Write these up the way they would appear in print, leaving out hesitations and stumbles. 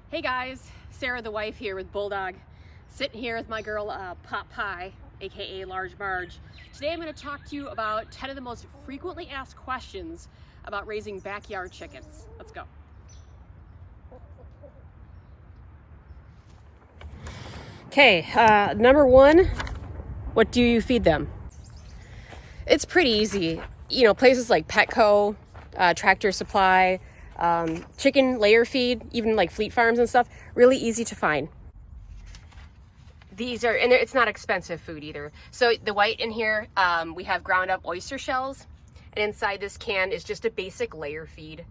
Hey guys, Sarah the wife here with Bulldog, sitting here with my girl Pot Pie, aka Large Marge. Today I'm going to talk to you about 10 of the most frequently asked questions about raising backyard chickens. Let's go. Okay, number one, what do you feed them? It's pretty easy. You know, places like Petco, Tractor Supply, chicken layer feed, even like Fleet Farms and stuff, really easy to find. These are, and it's not expensive food either. So the white in here, we have ground up oyster shells, and inside this can is just a basic layer feed.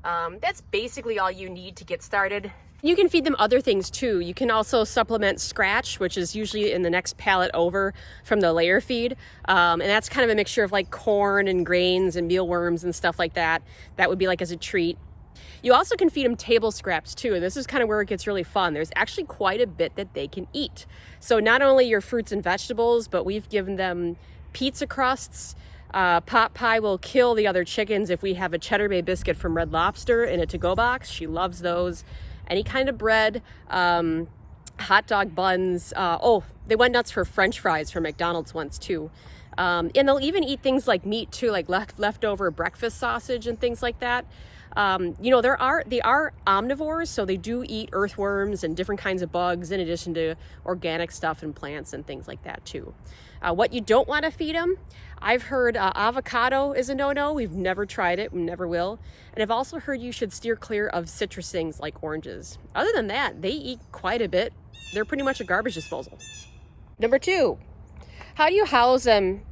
That's basically all you need to get started. You can feed them other things too. You can also supplement scratch, which is usually in the next pallet over from the layer feed. And that's kind of a mixture of like corn and grains and mealworms and stuff like that. That would be like as a treat. You also can feed them table scraps too. And this is kind of where it gets really fun. There's actually quite a bit that they can eat. So not only your fruits and vegetables, but we've given them pizza crusts. Pot Pie will kill the other chickens if we have a Cheddar Bay biscuit from Red Lobster in a to-go box. She loves those. Any kind of bread, hot dog buns. They went nuts for French fries from McDonald's once too. And they'll even eat things like meat too, like leftover breakfast sausage and things like that. You know, they are omnivores, so they do eat earthworms and different kinds of bugs in addition to organic stuff and plants and things like that too. What you don't want to feed them, I've heard avocado is a no-no. We've never tried it, we never will. And I've also heard you should steer clear of citrus things like oranges. Other than that, they eat quite a bit. They're pretty much a garbage disposal. Number two, how do you house them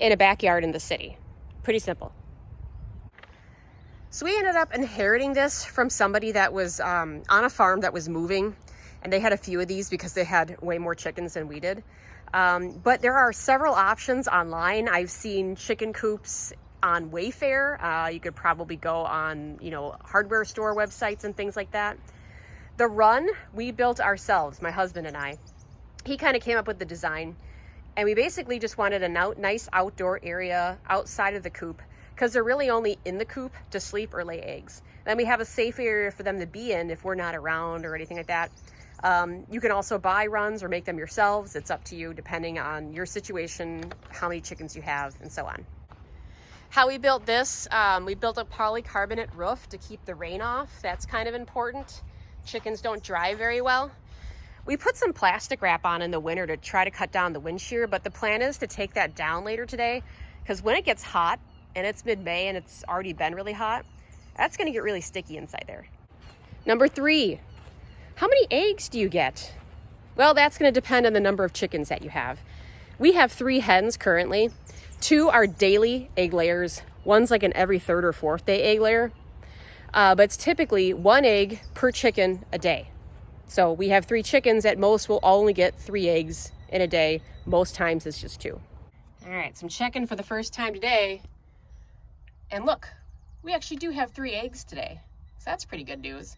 in a backyard in the city? Pretty simple. So we ended up inheriting this from somebody that was on a farm that was moving, and they had a few of these because they had way more chickens than we did. But there are several options online. I've seen chicken coops on Wayfair. You could probably go on, hardware store websites and things like that. The run we built ourselves, my husband and I. He kind of came up with the design, and we basically just wanted a nice outdoor area outside of the coop, because they're really only in the coop to sleep or lay eggs. Then we have a safe area for them to be in if we're not around or anything like that. You can also buy runs or make them yourselves. It's up to you depending on your situation, how many chickens you have, and so on. How we built this, we built a polycarbonate roof to keep the rain off. That's kind of important. Chickens don't dry very well. We put some plastic wrap on in the winter to try to cut down the wind shear, but the plan is to take that down later today, because when it gets hot, and it's mid-May and it's already been really hot, that's gonna get really sticky inside there. Number three, how many eggs do you get? Well, that's gonna depend on the number of chickens that you have. We have 3 hens currently. 2 are daily egg layers. One's like an every 3rd or 4th day egg layer. But it's typically 1 egg per chicken a day. So we have 3 chickens. At most, we'll only get 3 eggs in a day. Most times it's just 2. All right, so I'm checking for the first time today. And look, we actually do have 3 eggs today. So that's pretty good news.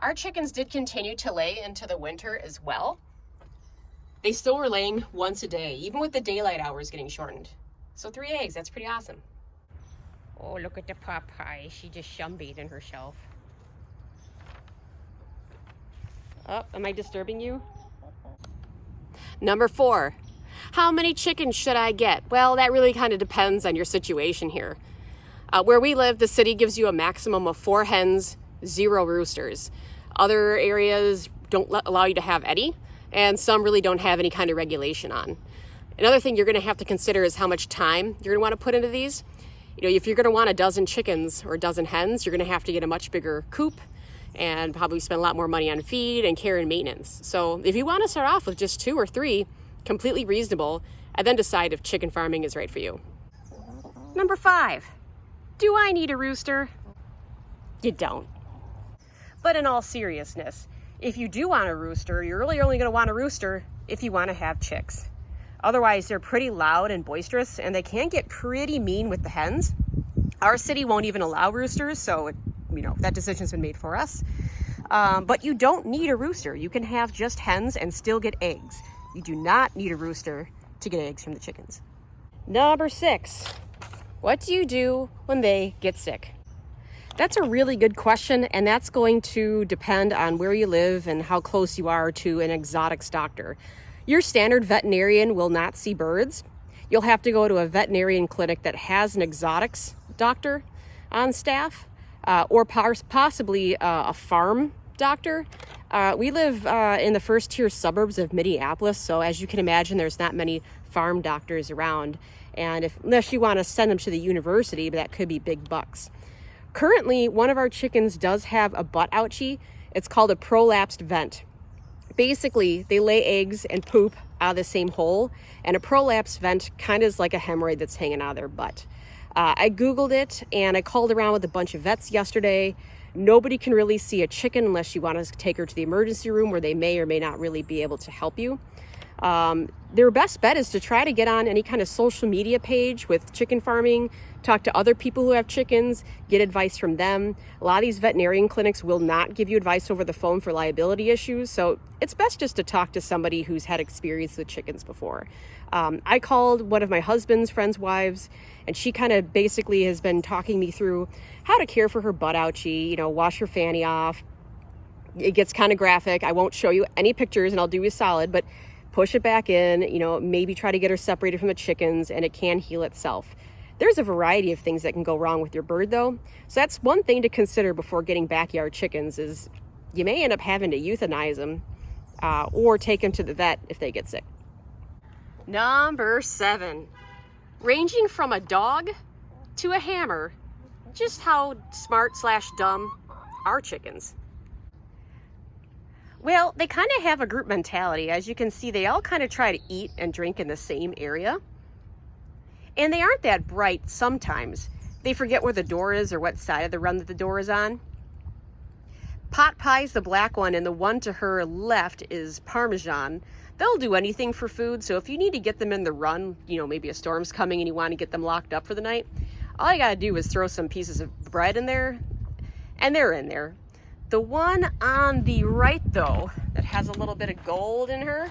Our chickens did continue to lay into the winter as well. They still were laying once a day, even with the daylight hours getting shortened. So 3 eggs, that's pretty awesome. Oh, look at the Pot Pie. She just sunbathing herself. Oh, am I disturbing you? Number 4, how many chickens should I get? Well, that really kind of depends on your situation here. Where we live, the city gives you a maximum of 4 hens, 0 roosters. Other areas don't allow you to have any, and some really don't have any kind of regulation on. Another thing you're going to have to consider is how much time you're going to want to put into these. If you're going to want a dozen chickens or a dozen hens, you're going to have to get a much bigger coop and probably spend a lot more money on feed and care and maintenance. So if you want to start off with just 2 or 3, completely reasonable, and then decide if chicken farming is right for you. Number 5. Do I need a rooster? You don't. But in all seriousness, if you do want a rooster, you're really only going to want a rooster if you want to have chicks. Otherwise, they're pretty loud and boisterous, and they can get pretty mean with the hens. Our city won't even allow roosters, so that decision's been made for us. But you don't need a rooster. You can have just hens and still get eggs. You do not need a rooster to get eggs from the chickens. Number 6. What do you do when they get sick? That's a really good question, and that's going to depend on where you live and how close you are to an exotics doctor. Your standard veterinarian will not see birds. You'll have to go to a veterinarian clinic that has an exotics doctor on staff, or possibly a farm doctor. We live in the first tier suburbs of Minneapolis, so as you can imagine, there's not many farm doctors around. And unless you want to send them to the university, but that could be big bucks. Currently, one of our chickens does have a butt ouchie. It's called a prolapsed vent. Basically, they lay eggs and poop out of the same hole, and a prolapsed vent kind of is like a hemorrhoid that's hanging out of their butt. I Googled it, and I called around with a bunch of vets yesterday. Nobody can really see a chicken unless you want to take her to the emergency room, where they may or may not really be able to help you. Their best bet is to try to get on any kind of social media page with chicken farming, talk to other people who have chickens, get advice from them. A lot of these veterinarian clinics will not give you advice over the phone for liability issues, so it's best just to talk to somebody who's had experience with chickens before. I called one of my husband's friends' wives, and she kind of basically has been talking me through how to care for her butt ouchie, wash her fanny off. It gets kind of graphic. I won't show you any pictures, and I'll do you a solid, but push it back in, maybe try to get her separated from the chickens, and it can heal itself. There's a variety of things that can go wrong with your bird, though. So that's one thing to consider before getting backyard chickens, is you may end up having to euthanize them or take them to the vet if they get sick. Number 7, ranging from a dog to a hammer, just how smart/dumb are chickens? Well, they kind of have a group mentality. As you can see, they all kind of try to eat and drink in the same area. And they aren't that bright sometimes. They forget where the door is or what side of the run that the door is on. Pot Pie's the black one, and the one to her left is Parmesan. They'll do anything for food, so if you need to get them in the run, maybe a storm's coming and you want to get them locked up for the night, all you gotta do is throw some pieces of bread in there, and they're in there. The one on the right, though, that has a little bit of gold in her,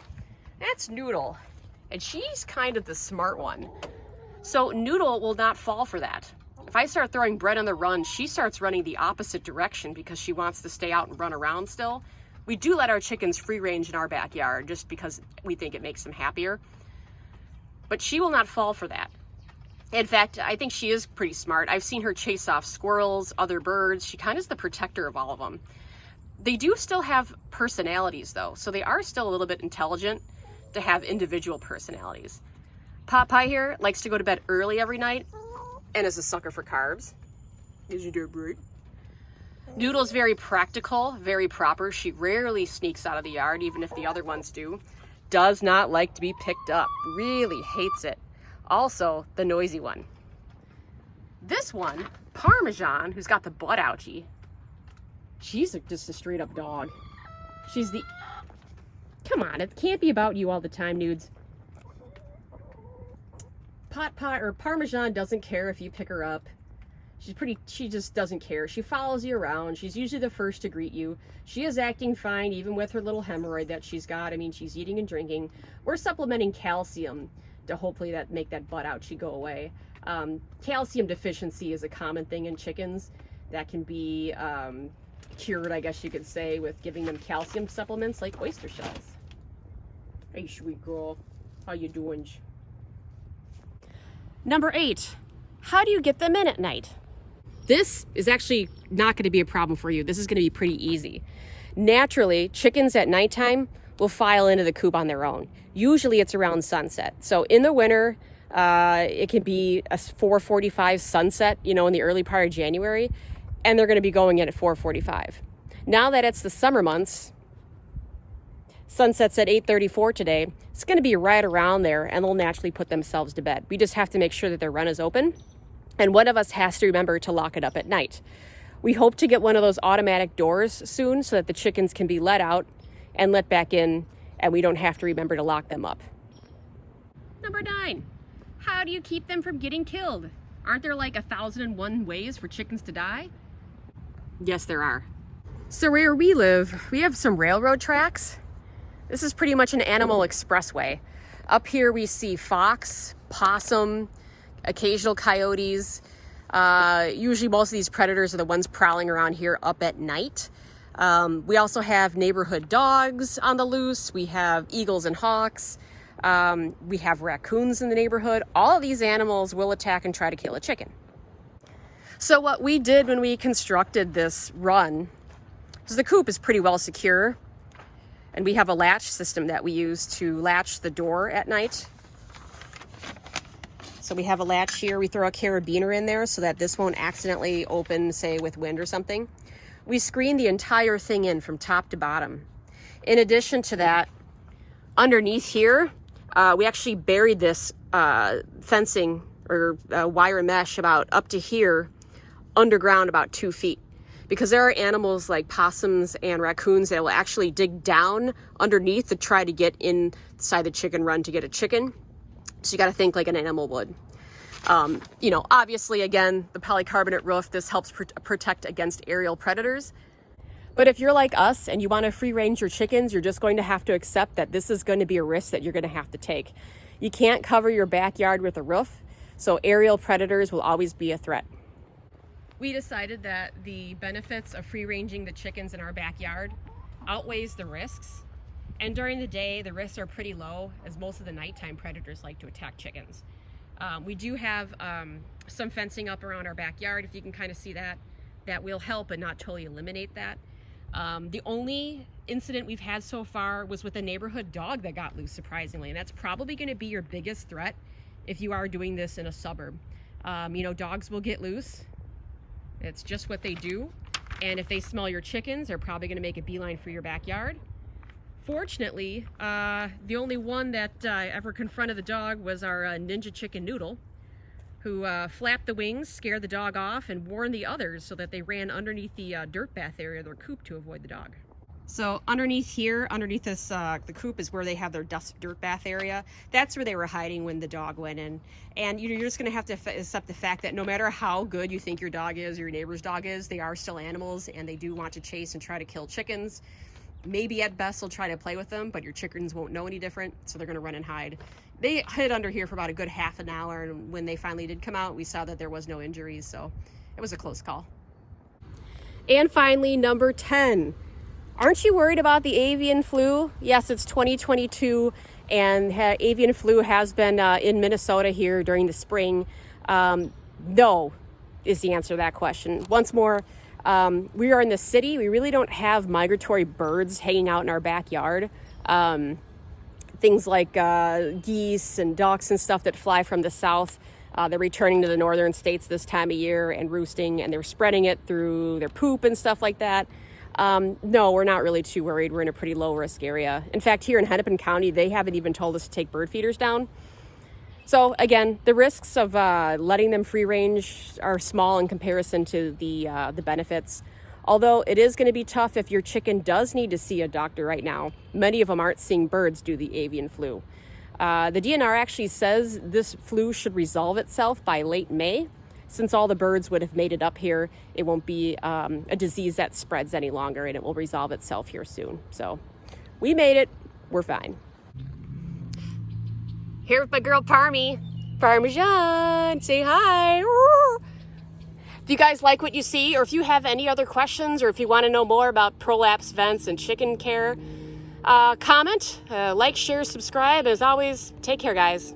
that's Noodle. And she's kind of the smart one. So Noodle will not fall for that. If I start throwing bread on the run, she starts running the opposite direction because she wants to stay out and run around still. We do let our chickens free range in our backyard just because we think it makes them happier. But she will not fall for that. In fact, I think she is pretty smart. I've seen her chase off squirrels, other birds. She kind of is the protector of all of them. They do still have personalities, though, so they are still a little bit intelligent to have individual personalities. Pot Pie here likes to go to bed early every night and is a sucker for carbs. Is you do great. Noodle's very practical, very proper. She rarely sneaks out of the yard, even if the other ones do. Does not like to be picked up. Really hates it. Also, the noisy one. This one, Parmesan, who's got the butt ouchie, she's just a straight up dog. She's the... Come on, it can't be about you all the time, nudes. Pot Pie or Parmesan doesn't care if you pick her up. She just doesn't care. She follows you around. She's usually the first to greet you. She is acting fine, even with her little hemorrhoid that she's got. I mean, she's eating and drinking. We're supplementing calcium to hopefully make that butt ouchie go away. Calcium deficiency is a common thing in chickens that can be cured, I guess you could say, with giving them calcium supplements like oyster shells. Hey, sweet girl, how you doing? Number 8, how do you get them in at night? This is actually not going to be a problem for you. This is going to be pretty easy. Naturally, chickens at nighttime will file into the coop on their own. Usually it's around sunset. So in the winter, it can be a 4:45 sunset, in the early part of January, and they're going to be going in at 4:45. Now that it's the summer months, sunset's at 8:34 today, it's going to be right around there, and they'll naturally put themselves to bed. We just have to make sure that their run is open, and one of us has to remember to lock it up at night. We hope to get one of those automatic doors soon so that the chickens can be let out and let back in, and we don't have to remember to lock them up. Number 9, how do you keep them from getting killed? Aren't there like 1,001 ways for chickens to die? Yes, there are. So where we live, we have some railroad tracks. This is pretty much an animal expressway. Up here we see fox, possum, occasional coyotes. Usually most of these predators are the ones prowling around here up at night. We also have neighborhood dogs on the loose. We have eagles and hawks. We have raccoons in the neighborhood. All of these animals will attack and try to kill a chicken. So what we did when we constructed this run, because the coop is pretty well secure, and we have a latch system that we use to latch the door at night. So we have a latch here. We throw a carabiner in there so that this won't accidentally open, say, with wind or something. We screen the entire thing in from top to bottom. In addition to that, underneath here, we actually buried this fencing or wire mesh about up to here, underground about 2 feet. Because there are animals like possums and raccoons that will actually dig down underneath to try to get inside the chicken run to get a chicken. So you got to think like an animal would. You know, obviously, again, the polycarbonate roof, this helps protect against aerial predators. But if you're like us and you want to free range your chickens, you're just going to have to accept that this is going to be a risk that you're going to have to take. You can't cover your backyard with a roof, so aerial predators will always be a threat. We decided that the benefits of free ranging the chickens in our backyard outweighs the risks. And during the day, the risks are pretty low, as most of the nighttime predators like to attack chickens. We do have some fencing up around our backyard, if you can kind of see that. That will help but not totally eliminate that. The only incident we've had so far was with a neighborhood dog that got loose, surprisingly. And that's probably going to be your biggest threat if you are doing this in a suburb. You know, dogs will get loose. It's just what they do. And if they smell your chickens, they're probably going to make a beeline for your backyard. Fortunately, the only one that ever confronted the dog was our ninja chicken Noodle, who flapped the wings, scared the dog off, and warned the others so that they ran underneath the dirt bath area of their coop to avoid the dog. So underneath here, underneath this, the coop is where they have their dirt bath area. That's where they were hiding when the dog went in. And you're just going to have to accept the fact that no matter how good you think your dog is or your neighbor's dog is, they are still animals and they do want to chase and try to kill chickens. Maybe at best they'll try to play with them, but your chickens won't know any different, so they're going to run and hide. They hid under here for about a good half an hour, and when they finally did come out, we saw that there was no injuries, so it was a close call. And finally, number 10. Aren't you worried about the avian flu? Yes, it's 2022, and avian flu has been in Minnesota here during the spring. No is the answer to that question. Once more, we are in the city. We really don't have migratory birds hanging out in our backyard. Things like geese and ducks and stuff that fly from the south. They're returning to the northern states this time of year and roosting, and they're spreading it through their poop and stuff like that. No, we're not really too worried. We're in a pretty low risk area. In fact, here in Hennepin County, they haven't even told us to take bird feeders down. So again, the risks of letting them free range are small in comparison to the benefits. Although it is going to be tough if your chicken does need to see a doctor right now. Many of them aren't seeing birds due to the avian flu. The DNR actually says this flu should resolve itself by late May. Since all the birds would have made it up here, it won't be a disease that spreads any longer, and it will resolve itself here soon. So we made it. We're fine. Here with my girl Parmy. Parmesan, say hi. If you guys like what you see, or if you have any other questions, or if you want to know more about prolapse vents and chicken care, comment, like, share, subscribe. As always, take care, guys.